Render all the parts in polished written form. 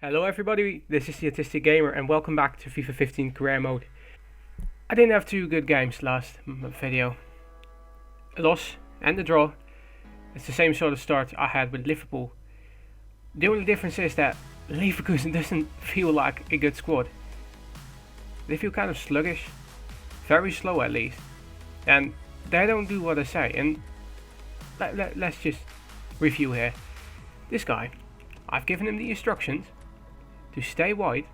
Hello everybody, this is the Autistic Gamer and welcome back to FIFA 15 career mode. I didn't have two good games last video. A loss and a draw. It's the same sort of start I had with Liverpool. The only difference is that Leverkusen doesn't feel like a good squad. They feel kind of sluggish, very slow at least, and they don't do what I say. And let's just review here. This guy, I've given him the instructions to stay wide,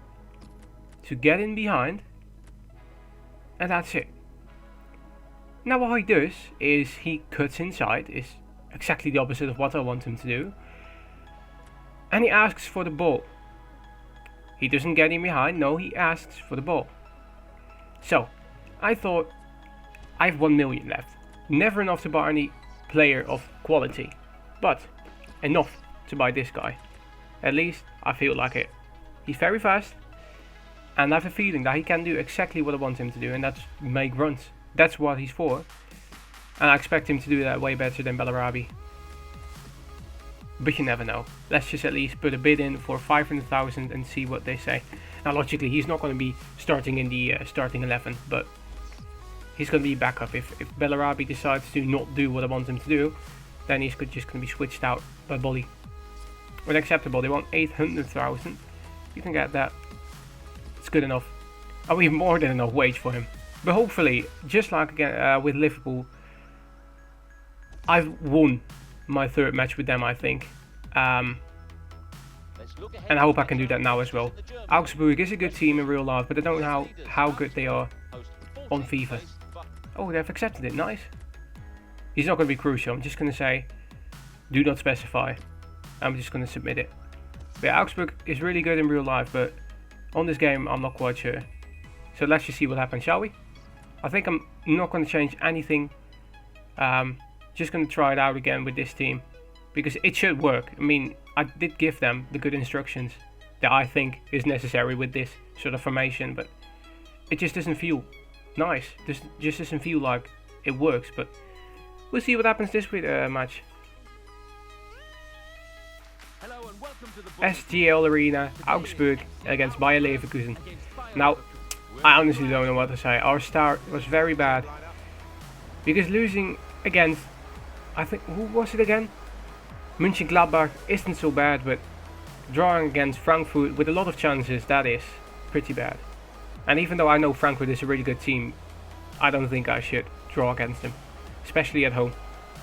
to get in behind, and that's it. Now what he does is he cuts inside, is exactly the opposite of what I want him to do, and he asks for the ball. He doesn't get in behind, no, he asks for the ball. So, I thought, I have 1 million left. Never enough to buy any player of quality, but enough to buy this guy. At least, I feel like it. He's very fast, and I have a feeling that he can do exactly what I want him to do, and that's make runs. That's what he's for, and I expect him to do that way better than Bellarabi. But you never know. Let's just at least put a bid in for 500,000 and see what they say. Now logically, he's not going to be starting in the starting 11, but he's going to be backup. If Bellarabi decides to not do what I want him to do, then he's just going to be switched out by Bolly. Unacceptable. They want 800,000. You can get that. It's good enough. Oh, even more than enough wage for him. But hopefully, just like again with Liverpool, I've won my third match with them, I think. And I hope I can do that now as well. Augsburg is a good team in real life, but I don't know how good they are on FIFA. Oh, they've accepted it. Nice. He's not going to be crucial. I'm just going to say, do not specify. I'm just going to submit it. But Augsburg is really good in real life, but on this game I'm not quite sure. So let's just see what happens, shall we? I think I'm not going to change anything. Just going to try it out again with this team, because it should work. I mean, I did give them the good instructions that I think is necessary with this sort of formation, but it just doesn't feel nice. This just doesn't feel like it works, but we'll see what happens this match. SGL Arena, Augsburg against Bayer Leverkusen. Now, I honestly don't know what to say. Our start was very bad, because losing against, I think, who was it again? Mönchengladbach isn't so bad, but drawing against Frankfurt with a lot of chances, that is pretty bad. And even though I know Frankfurt is a really good team, I don't think I should draw against them, especially at home.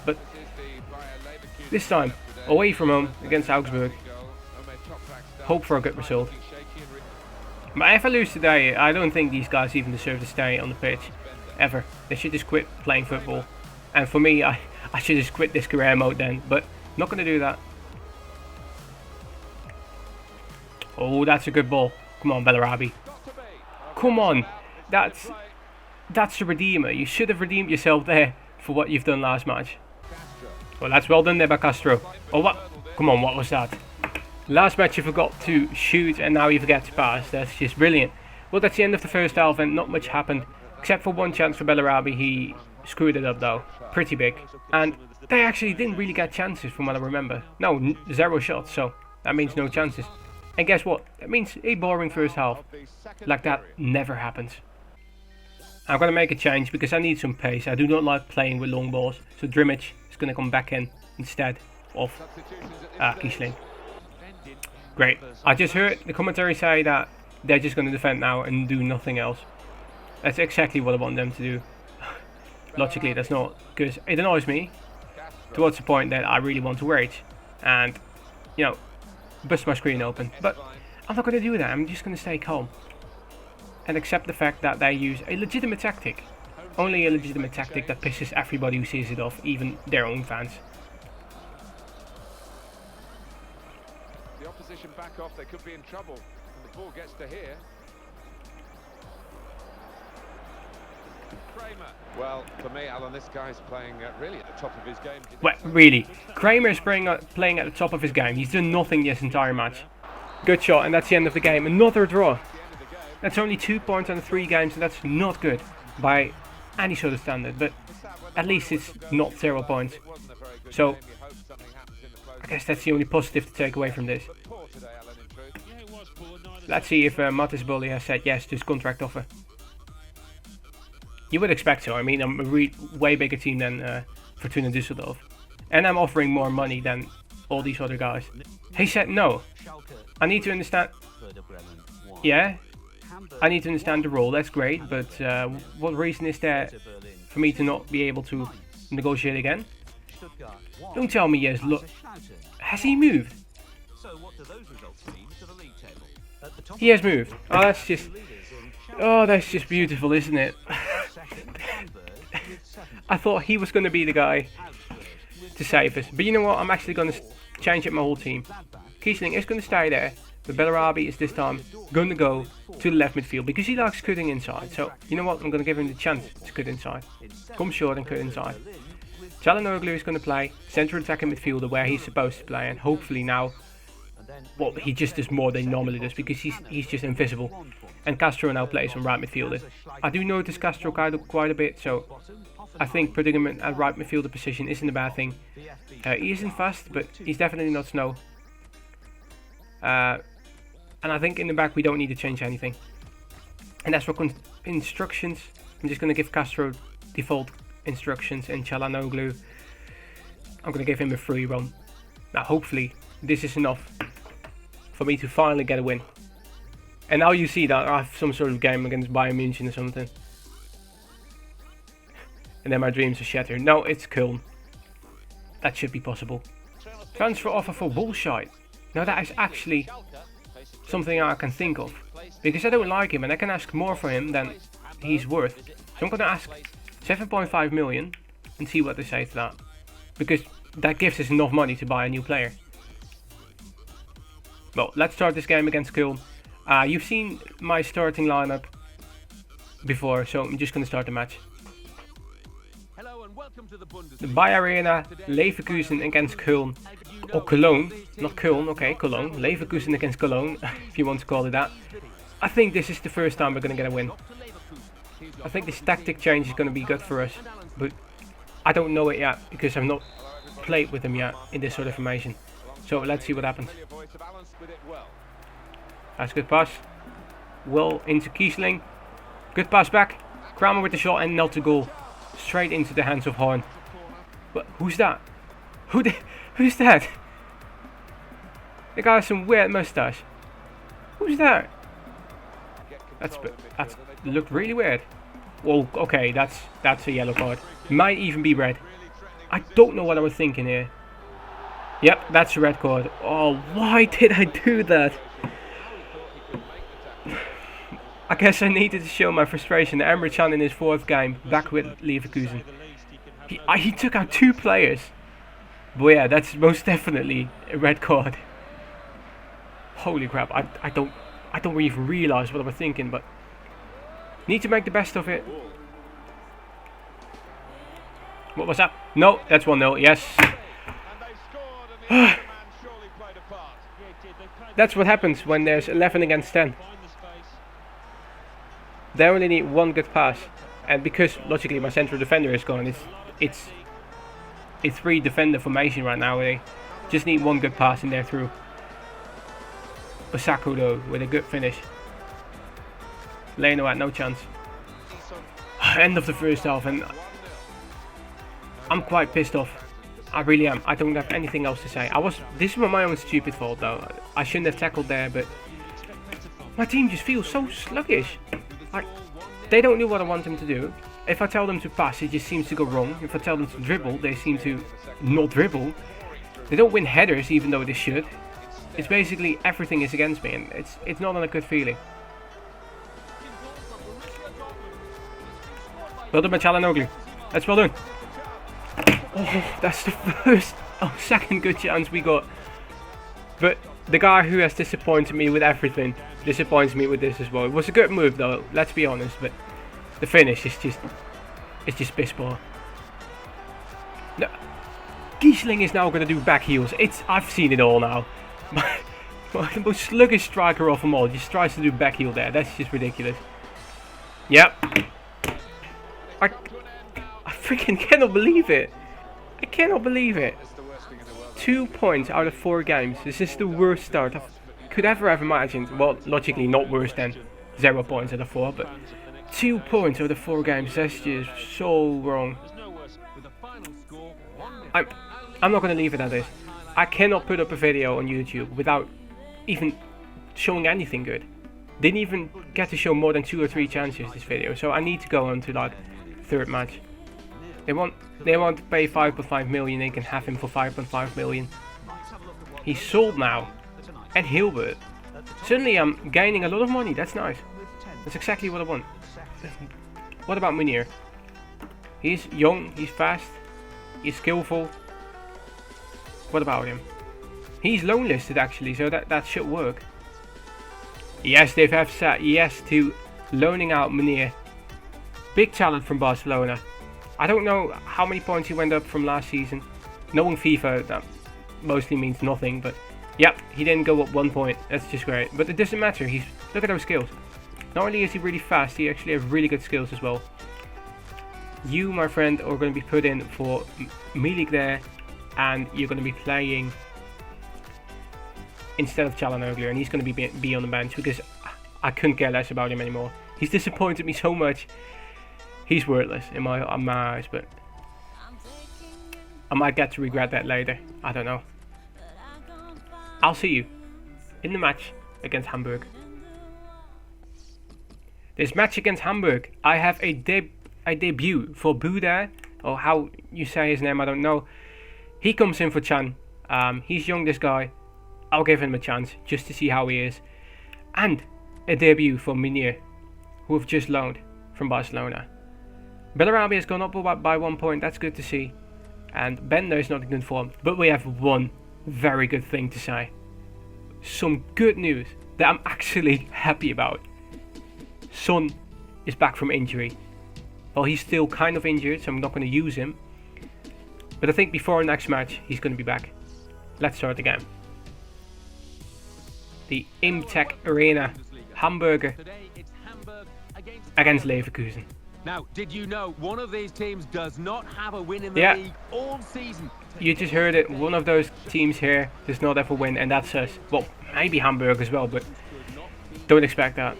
But this time, away from home against Augsburg, hope for a good result. But if I lose today, I don't think these guys even deserve to stay on the pitch, ever. They should just quit playing football. And for me, I should just quit this career mode then, but not going to do that. Oh, that's a good ball. Come on, Bellarabi. Come on. That's the redeemer. You should have redeemed yourself there for what you've done last match. Well, that's well done there by Castro. Oh, what? Come on, what was that? Last match you forgot to shoot and now you forget to pass. That's just brilliant. Well, that's the end of the first half and not much happened. Except for one chance for Bellarabi. He screwed it up though. Pretty big. And they actually didn't really get chances from what I remember. No, 0 shots, so that means no chances. And guess what? That means a boring first half. Like that never happens. I'm going to make a change because I need some pace. I do not like playing with long balls. So Drimmage is going to come back in instead of Kiesling. Great. I just heard the commentary say that they're just going to defend now and do nothing else. That's exactly what I want them to do. Logically, that's not, because it annoys me towards the point that I really want to rage and, you know, bust my screen open. But I'm not going to do that. I'm just going to stay calm and accept the fact that they use a legitimate tactic. Only a legitimate tactic that pisses everybody who sees it off, even their own fans. The opposition back off, they could be in trouble. And the ball gets to here. Kramer. Well, for me, Alan, this guy's playing really at the top of his game. Well, really, Kramer is playing at the top of his game. He's done nothing this entire match. Good shot, and that's the end of the game. Another draw. That's only 2 points on 3 games, and that's not good by any sort of standard. But at least it's not 0 points. So I guess that's the only positive to take away from this. Let's see if Matis Bully has said yes to his contract offer. You would expect so. I mean, I'm a way bigger team than Fortuna Düsseldorf. And I'm offering more money than all these other guys. He said no. I need to understand. Yeah, I need to understand the role. That's great, but what reason is there for me to not be able to negotiate again? Don't tell me yes. Look, has he moved? He has moved. Oh, that's just beautiful, isn't it? I thought he was going to be the guy to save us, but you know what? I'm actually going to change up my whole team. Kiesling is going to stay there, but Bellarabi is this time going to go to the left midfield because he likes cutting inside. So you know what? I'm going to give him the chance to cut inside. Come short and cut inside. Çalhanoğlu is going to play central attacking midfielder where he's supposed to play, and hopefully now, well, he just does more than he normally does because he's just invisible. And Castro now plays on right midfielder. I do notice Castro quite a bit, so I think putting him at right midfielder position isn't a bad thing. He isn't fast, but he's definitely not slow. And I think in the back we don't need to change anything. And as for instructions, I'm just going to give Castro default instructions, and Çalhanoğlu, I'm going to give him a free run. Now hopefully this is enough for me to finally get a win. And now you see that I have some sort of game against Bayern München or something. And then my dreams are shattered. No, it's Köln. That should be possible. Transfer offer for Bullshit. Now that is actually something I can think of. Because I don't like him and I can ask more for him than he's worth. So I'm going to ask 7.5 million and see what they say to that. Because that gives us enough money to buy a new player. Well, let's start this game against Köln. You've seen my starting lineup before, so I'm just going to start the match. The Bayer Arena, Leverkusen against Köln. Or Cologne, not Köln, okay, Cologne. Leverkusen against Cologne, if you want to call it that. I think this is the first time we're going to get a win. I think this tactic change is going to be good for us, but I don't know it yet because I've not played with them yet in this sort of formation. So let's see what happens. That's a good pass. Well into Kiesling. Good pass back. Kramer with the shot and not the goal. Straight into the hands of Horn. But who's that? Who's that? The guy has some weird mustache. Who's that? That's looked really weird. Well, okay, that's a yellow card. Might even be red. I don't know what I was thinking here. Yep, that's a red card. Oh, why did I do that? I guess I needed to show my frustration. Emre Can in his 4th game back with Leverkusen. He took out 2 players. But yeah, that's most definitely a red card. Holy crap! I don't even realize what I was thinking, but need to make the best of it. What was that? No, that's 1-0. Yes. That's what happens when there's 11 against 10. They only need one good pass, and because logically my central defender is gone, it's 3 defender formation right now. They just need one good pass and they're through. Osako though with a good finish. Leno had no chance. End of the first half, and I'm quite pissed off. I really am. I don't have anything else to say. This is my own stupid fault though. I shouldn't have tackled there, but my team just feels so sluggish. Like, they don't do what I want them to do. If I tell them to pass, it just seems to go wrong. If I tell them to dribble, they seem to not dribble. They don't win headers even though they should. It's basically everything is against me, and it's not a good feeling. Well done by Çalhanoğlu. That's well done. Oh, that's the second good chance we got. But the guy who has disappointed me with everything disappoints me with this as well. It was a good move though, let's be honest, but the finish is just piss poor. No, Kiesling is now going to do back heels. I've seen it all now. The most sluggish striker of them all just tries to do back heel there. That's just ridiculous. Yep. I freaking cannot believe it. I cannot believe it. 2 points out of 4 games. This is the worst start I've could ever have imagined, well, logically not worse than 0 points out of 4, but 2 points out of 4 games, that's just so wrong. I'm not going to leave it at this. I cannot put up a video on YouTube without even showing anything good. Didn't even get to show more than 2 or 3 chances this video, so I need to go on to like 3rd match. They want to pay 5.5 million, they can have him for 5.5 million. He's sold now. And Hilbert. Suddenly I'm gaining a lot of money, that's nice. That's exactly what I want. What about Munir? He's young, he's fast, he's skillful. What about him? He's loan listed actually, so that should work. Yes, they have said yes to loaning out Munir. Big talent from Barcelona. I don't know how many points he went up from last season. Knowing FIFA, that mostly means nothing, but yep, he didn't go up 1 point. That's just great. But it doesn't matter. Look at those skills. Not only is he really fast, he actually has really good skills as well. You, my friend, are going to be put in for Milik there, and you're going to be playing instead of Çalhanoğlu, and he's going to be on the bench because I couldn't care less about him anymore. He's disappointed me so much. He's worthless in my eyes, but I might get to regret that later. I don't know. I'll see you in the match against Hamburg. This match against Hamburg, I have a debut for Buda, or how you say his name, I don't know. He comes in for Chan. He's young, this guy. I'll give him a chance just to see how he is. And a debut for Munir, who have just loaned from Barcelona. Bellarabi has gone up by 1 point, that's good to see. And Bender is not in good form, but we have one very good thing to say. Some good news that I'm actually happy about. Son is back from injury. Well, he's still kind of injured, so I'm not going to use him. But I think before our next match, he's going to be back. Let's start the game. The Imtech Arena, Hamburger against Leverkusen. Now, did you know one of these teams does not have a win in the league all season? You just heard it. One of those teams here does not have a win, and that's us. Well, maybe Hamburg as well, but don't expect that.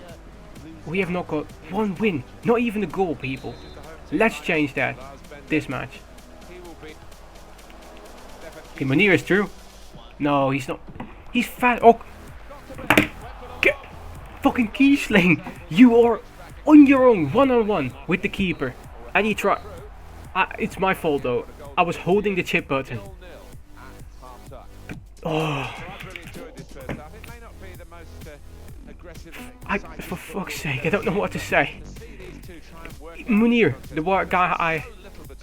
We have not got one win, not even a goal, people. Let's change that this match. Okay, Munir is through. No, he's not. He's fat. Oh, get fucking Kiesling. You are on your own, one-on-one with the keeper, and you try. It's my fault though. I was holding the chip button. Oh. For fuck's sake, I don't know what to say. Munir, the guy I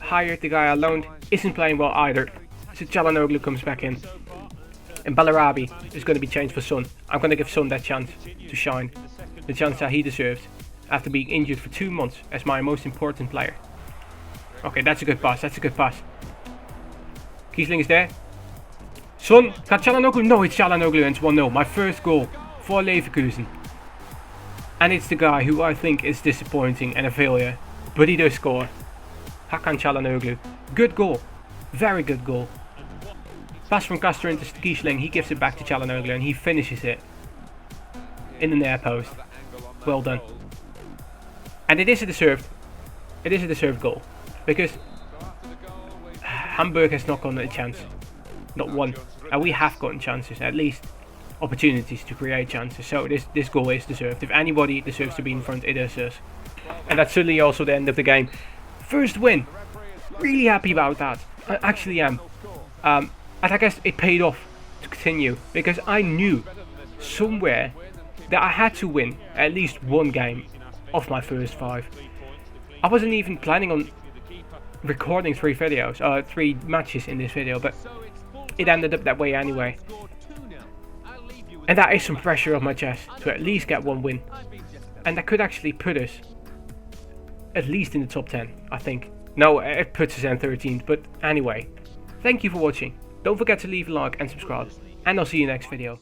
hired, the guy I loaned, isn't playing well either. So Çalhanoğlu comes back in. And Bellarabi is going to be changed for Son. I'm going to give Son that chance to shine. The chance that he deserves. After being injured for 2 months as my most important player. Okay, that's a good pass, that's a good pass. Kiesling is there. Son, got Çalhanoğlu? No, it's Çalhanoğlu and it's 1-0. My first goal for Leverkusen. And it's the guy who I think is disappointing and a failure. But he does score. Hakan Çalhanoğlu. Good goal. Very good goal. Pass from Castro into Kiesling. He gives it back to Çalhanoğlu and he finishes it. In the near post. Well done. And it is a deserved goal. Because Hamburg has not gotten a chance. Not one. And we have gotten chances, at least opportunities to create chances. So this goal is deserved. If anybody deserves to be in front, it is us. And that's certainly also the end of the game. First win. Really happy about that. I actually am. And I guess it paid off to continue. Because I knew somewhere that I had to win at least one game of my first 5. I wasn't even planning on recording 3 videos, 3 matches in this video, but it ended up that way anyway. And that is some pressure on my chest to at least get 1 win. And that could actually put us at least in the top 10, I think. No, it puts us in 13th, but anyway. Thank you for watching. Don't forget to leave a like and subscribe. And I'll see you next video.